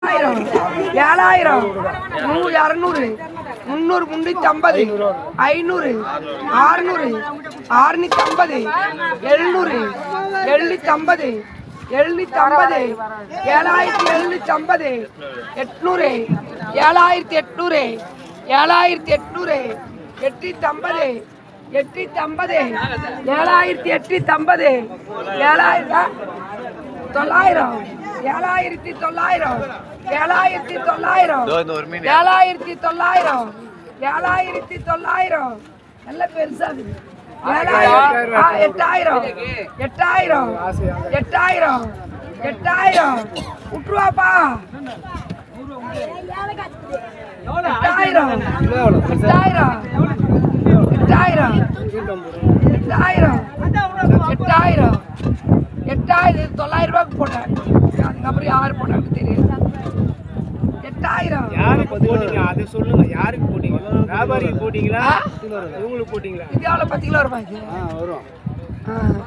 7000 200 300 350 500 600 650 700 750 750 7750 800 7800 7800 850 850 7850 7900 7900 7900 நல்ல பெருசா இருக்கு 8000 விட்டுருவாப்பா 8000 900 போட்டேன் அதுக்கப்புறம் யாரு போட்டான்னு தெரியும் 8000 யாருக்கு போட்டீங்க அதை சொல்லுங்க. யாருக்கு போட்டீங்க? வியாபாரிக்கு போட்டீங்களா? இவங்களுக்கு போட்டீங்களா? இது எவ்வளோ 10 கிலோ வருமா? இது வரும்.